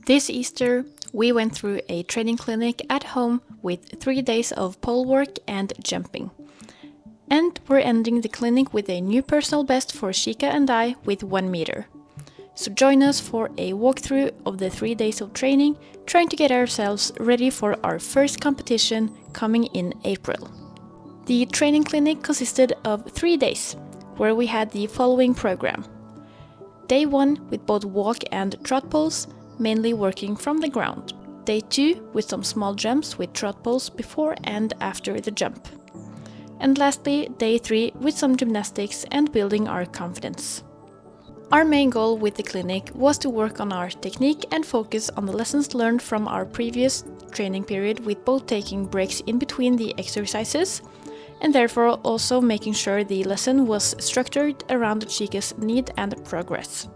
This Easter, we went through a training clinic at home with 3 days of pole work and jumping. And we're ending the clinic with a new personal best for Shika and I with 1 meter. So join us for a walkthrough of the 3 days of training, trying to get ourselves ready for our first competition coming in April. The training clinic consisted of 3 days, where we had the following program. Day 1 with both walk and trot poles, mainly working from the ground. Day 2 with some small jumps with trot poles before and after the jump. And lastly, day 3 with some gymnastics and building our confidence. Our main goal with the clinic was to work on our technique and focus on the lessons learned from our previous training period, with both taking breaks in between the exercises and therefore also making sure the lesson was structured around Chika's need and progress.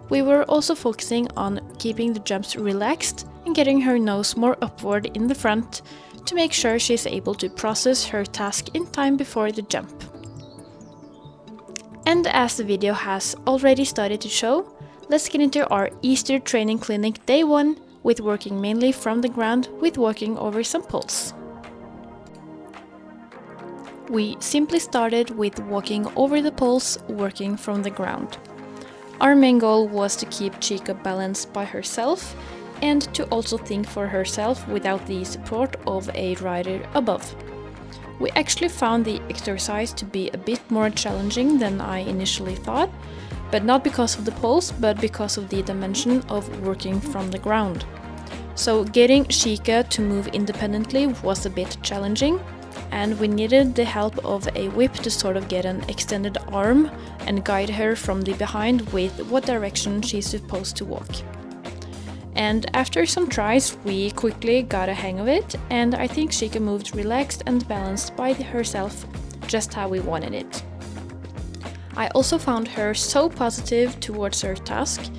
We were also focusing on keeping the jumps relaxed and getting her nose more upward in the front to make sure she's able to process her task in time before the jump. And as the video has already started to show, let's get into our Easter training clinic day 1 with working mainly from the ground with walking over some poles. We simply started with walking over the poles, working from the ground. Our main goal was to keep Chika balanced by herself and to also think for herself without the support of a rider above. We actually found the exercise to be a bit more challenging than I initially thought, but not because of the poles, but because of the dimension of working from the ground. So getting Chika to move independently was a bit challenging, and we needed the help of a whip to sort of get an extended arm and guide her from the behind with what direction she's supposed to walk. And after some tries, we quickly got a hang of it, and I think Chika moved relaxed and balanced by herself, just how we wanted it. I also found her so positive towards her task,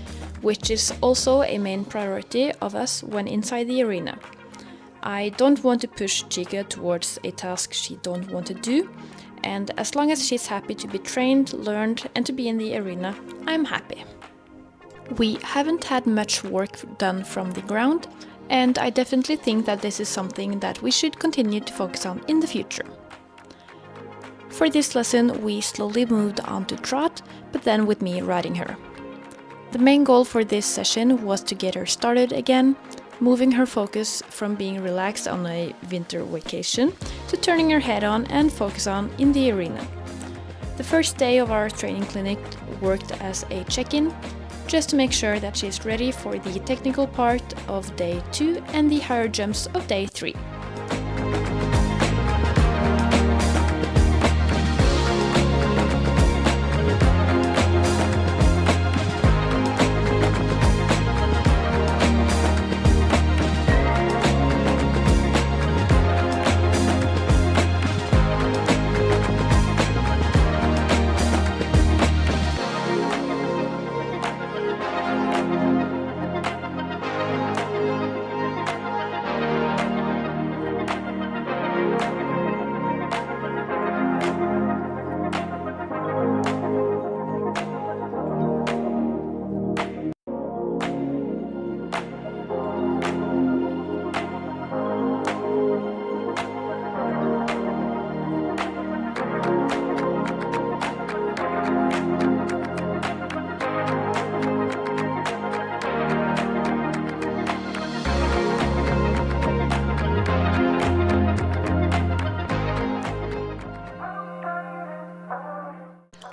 which is also a main priority of us when inside the arena. I don't want to push Chika towards a task she don't want to do, and as long as she's happy to be trained, learned, and to be in the arena, I'm happy. We haven't had much work done from the ground, and I definitely think that this is something that we should continue to focus on in the future. For this lesson, we slowly moved on to trot, but then with me riding her. The main goal for this session was to get her started again, moving her focus from being relaxed on a winter vacation to turning her head on and focus on in the arena. The first day of our training clinic worked as a check-in, just to make sure that she's ready for the technical part of day 2 and the higher jumps of day 3.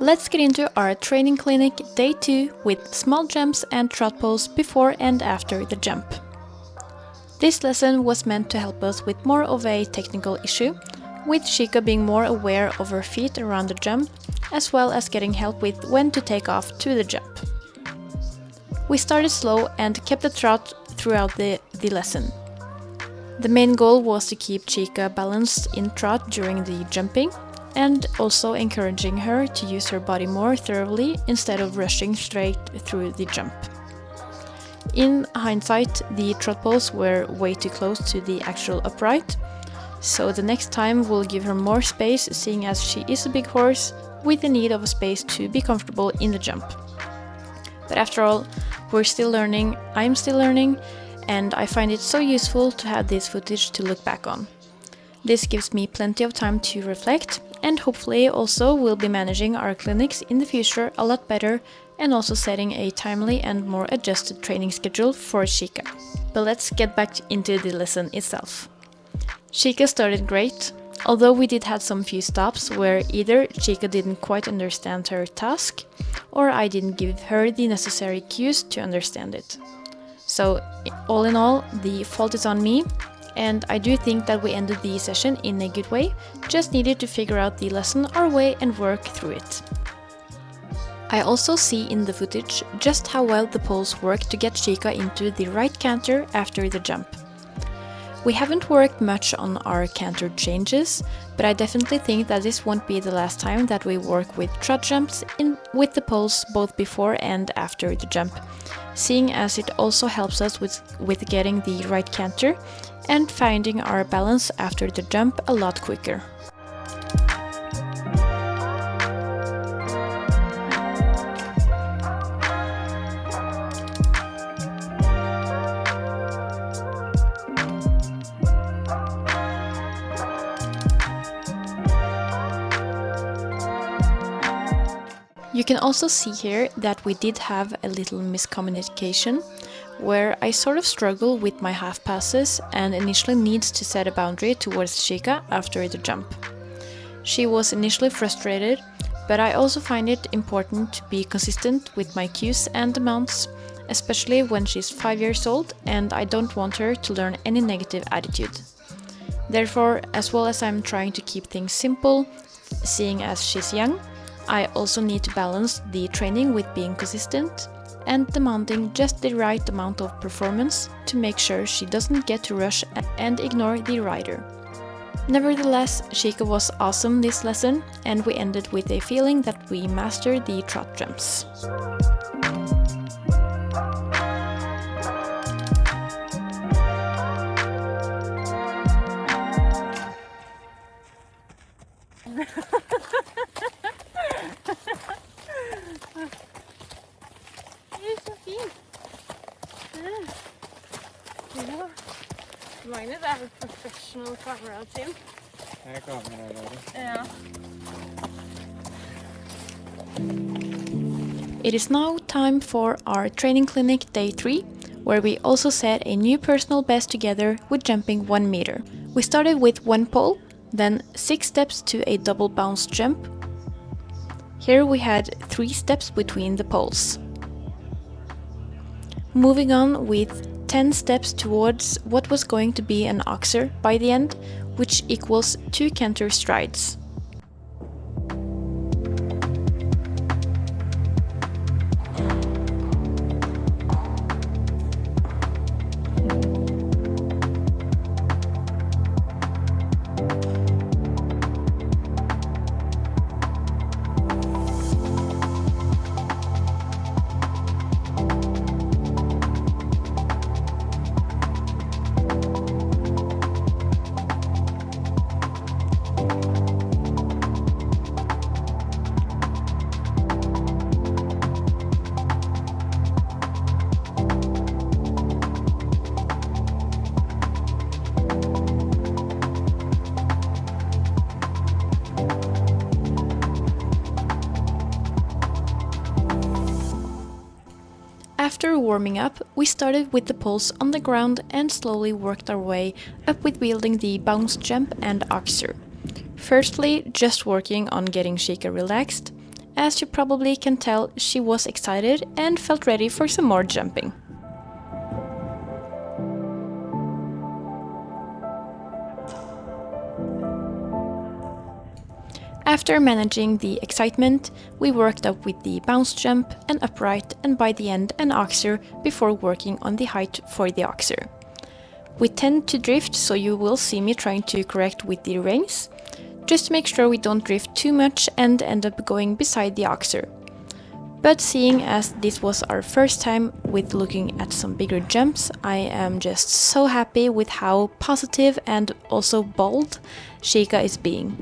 Let's get into our training clinic day 2 with small jumps and trot poles before and after the jump. This lesson was meant to help us with more of a technical issue, with Chika being more aware of her feet around the jump, as well as getting help with when to take off to the jump. We started slow and kept the trot throughout the lesson. The main goal was to keep Chika balanced in trot during the jumping, and also encouraging her to use her body more thoroughly instead of rushing straight through the jump. In hindsight, the trot poles were way too close to the actual upright, so the next time we'll give her more space, seeing as she is a big horse with the need of a space to be comfortable in the jump. But after all, We're still learning, I'm still learning, and I find it so useful to have this footage to look back on. This gives me plenty of time to reflect, and hopefully also we'll be managing our clinics in the future a lot better, and also setting a timely and more adjusted training schedule for Chica. But let's get back into the lesson itself. Chica started great, although we did have some few stops where either Chica didn't quite understand her task, or I didn't give her the necessary cues to understand it. So, all in all, the fault is on me, and I do think that we ended the session in a good way, just needed to figure out the lesson our way and work through it. I also see in the footage just how well the poles work to get Chica into the right canter after the jump. We haven't worked much on our canter changes, but I definitely think that this won't be the last time that we work with trot jumps with the poles both before and after the jump, seeing as it also helps us with getting the right canter and finding our balance after the jump a lot quicker. You can also see here that we did have a little miscommunication, where I sort of struggle with my half passes and initially needs to set a boundary towards Chica after the jump. She was initially frustrated, but I also find it important to be consistent with my cues and amounts, especially when she's 5 years old and I don't want her to learn any negative attitude. Therefore, as well as I'm trying to keep things simple, seeing as she's young, I also need to balance the training with being consistent and demanding just the right amount of performance to make sure she doesn't get to rush and ignore the rider. Nevertheless, Chica was awesome this lesson, and we ended with a feeling that we mastered the trot jumps. Ja. Magnus er vel professional camera team. Jeg er kameralærer. Ja. It is now time for our training clinic day 3, where we also set a new personal best together with jumping 1 meter. We started with 1 pole, then 6 steps to a double bounce jump. Here we had 3 steps between the poles. Moving on with 10 steps towards what was going to be an oxer by the end, which equals 2 canter strides. After warming up, we started with the poles on the ground and slowly worked our way up with wielding the bounce jump and oxer. Firstly, just working on getting Chica relaxed. As you probably can tell, she was excited and felt ready for some more jumping. After managing the excitement, we worked up with the bounce jump, an upright, and by the end an oxer before working on the height for the oxer. We tend to drift, so you will see me trying to correct with the reins, just to make sure we don't drift too much and end up going beside the oxer. But seeing as this was our first time with looking at some bigger jumps, I am just so happy with how positive and also bold Chica is being.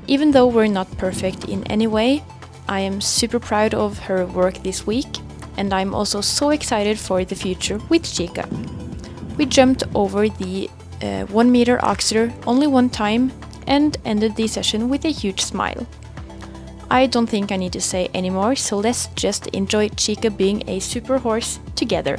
Even though we're not perfect in any way, I am super proud of her work this week, and I'm also so excited for the future with Chica. We jumped over the 1 meter oxer only one time and ended the session with a huge smile. I don't think I need to say anymore, so let's just enjoy Chica being a super horse together.